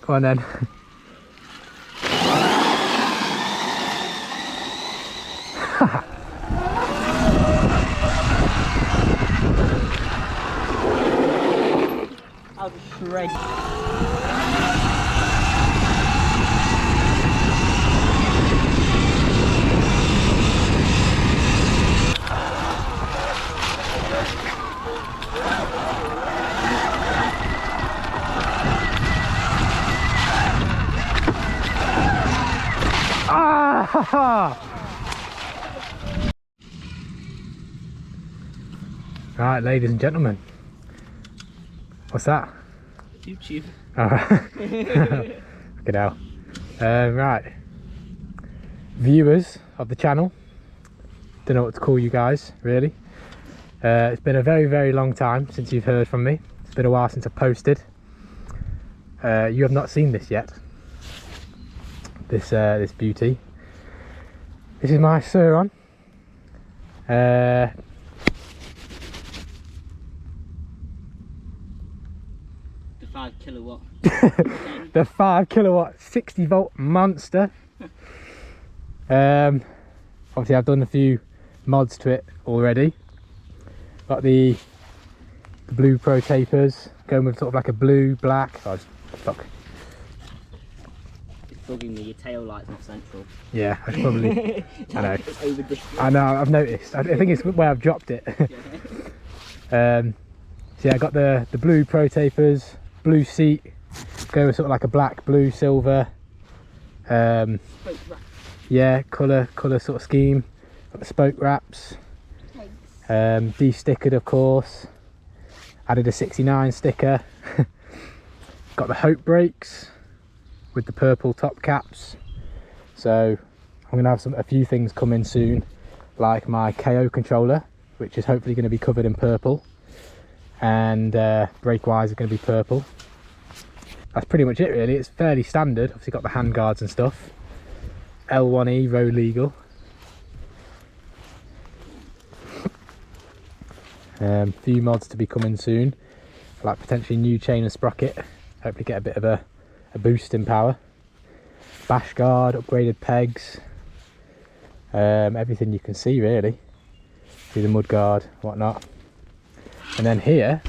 Come on then. I'll just shred. Right, ladies and gentlemen. What's that? YouTube. Alright. Good hell. Right. Viewers of the channel. Don't know what to call you guys, really. It's been a very, very long time since you've heard from me. It's been a while since I posted. You have not seen this yet. This beauty. This is my Surron. The 5 kilowatt. The 5 kilowatt 60 volt monster. Obviously I've done a few mods to it already. Got the blue pro tapers, going with sort of like a blue, black. Oh, fuck. It's bugging me, your tail light's not central. Yeah, I should probably. I know. It's over the I know, I've noticed. I think it's where I've dropped it. So yeah, I got the blue pro tapers, blue seat, go with sort of like a black, blue, silver. Yeah, colour sort of scheme. Got the spoke wraps. De-stickered, of course. Added a 69 sticker. Got the Hope brakes with the purple top caps. So I'm gonna have a few things coming soon, like my KO controller, which is hopefully going to be covered in purple, and brake wires are going to be purple. That's pretty much it really. It's fairly standard. Obviously got the hand guards and stuff. L1E road legal. Few mods to be coming soon, like potentially new chain and sprocket. Hopefully get a bit of a boost in power. Bash guard, upgraded pegs, everything you can see really. See the mud guard, whatnot. And then here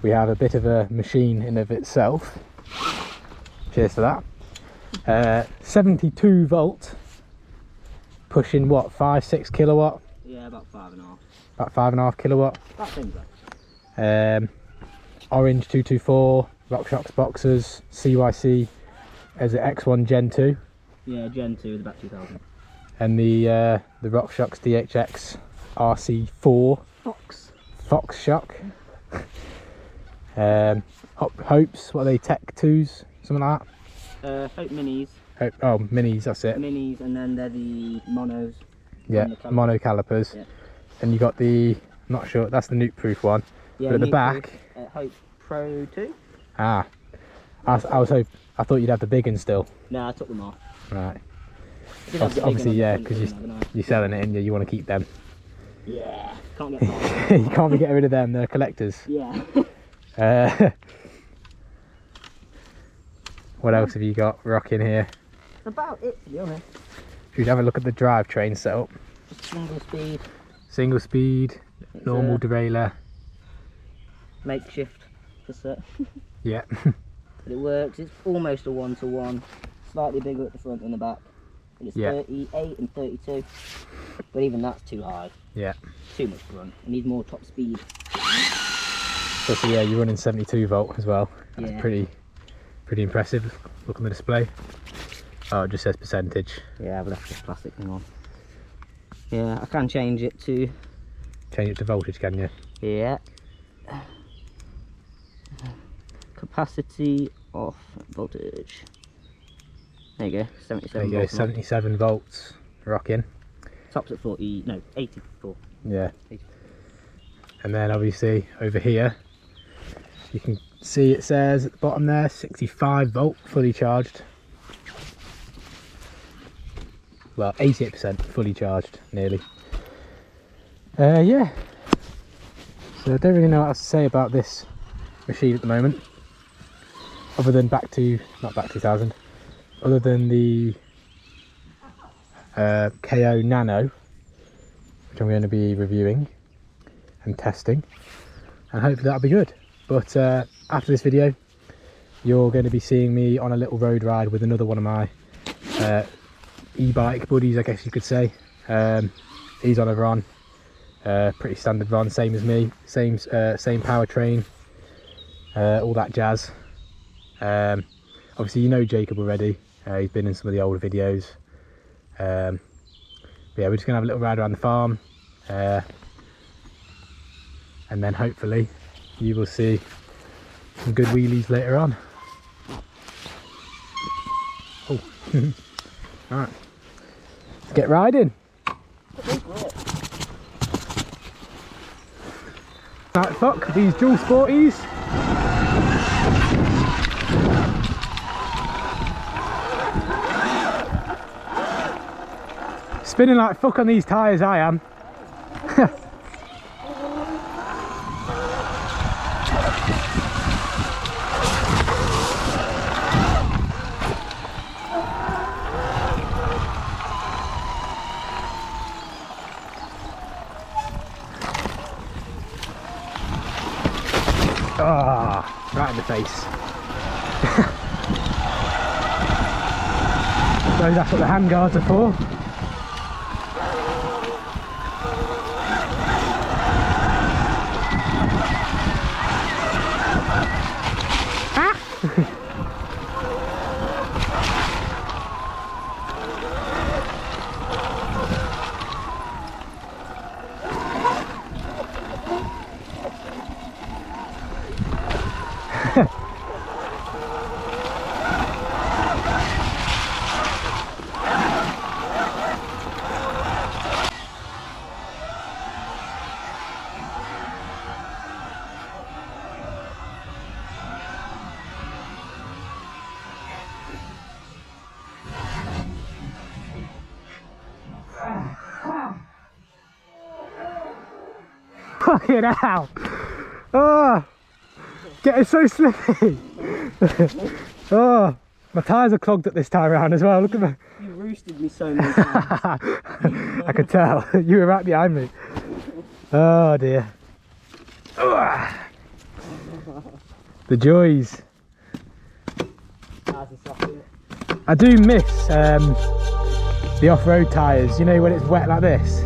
we have a bit of a machine in of itself. Cheers for that. 72 volt, pushing what, 5-6 kilowatt? Yeah, about 5.5. About 5.5 kilowatt. That seems right. Orange 224 RockShox boxers, CYC as an X1 Gen 2. Yeah, Gen 2 with about 2000. And the RockShox DHX RC4 Fox Shock. Hopes, what are they, Tech 2s, something like that? Hope minis. Oh, minis, that's it. Minis, and then they're the monos. Yeah, mono calipers. Yeah. And you got the, I'm not sure, that's the nuke proof one. Yeah, but at the back, Hope Pro 2. Ah, I thought you'd have the big one still. No, I took them off. Right. Obviously, yeah, because you're selling it and you want to keep them. Yeah, can't get you can't be getting rid of them, they're collectors. Yeah. What else have you got rocking here? That's about it, to be honest. Should we have a look at the drivetrain setup? Just single speed. Single speed, normal derailleur. Makeshift cassette. Yeah. But it works. It's almost a 1-to-1. Slightly bigger at the front than the back. It's 38 and 32. But even that's too high. Yeah. Too much front. It needs more top speed. So yeah, you're running 72 volt as well. That's yeah. pretty impressive. Look on the display. Oh, it just says percentage. Yeah, but that's just plastic thing on. Yeah, I can change it to... Change it to voltage, can you? Yeah. Capacity off, voltage. There you go, 77 There you go, 77 volts, rocking. Tops at 84. Yeah. 80. And then obviously over here, you can see it says at the bottom there, 65 volt, fully charged. Well, 88% fully charged, nearly. Yeah. So I don't really know what else to say about this machine at the moment. other than not back 2000, other than the KO Nano, which I'm going to be reviewing and testing, and hopefully that'll be good. But after this video, you're going to be seeing me on a little road ride with another one of my e-bike buddies, I guess you could say. He's on a Ron, pretty standard Ron, same as me, same powertrain, all that jazz. Obviously you know Jacob already, he's been in some of the older videos. But yeah, we're just gonna have a little ride around the farm, and then hopefully you will see some good wheelies later on. Oh, alright, let's get riding. Right, fuck these dual sporties. Spinning like fuck on these tyres, I am. Ah, right in the face. So that's what the handguards are for. Fucking hell! Oh, getting so slippy. Oh, my tyres are clogged at this time around as well. Look at me. You roosted me so many times. I could tell. You were right behind me. Oh dear. The joys. I do miss the off-road tyres, you know, when it's wet like this.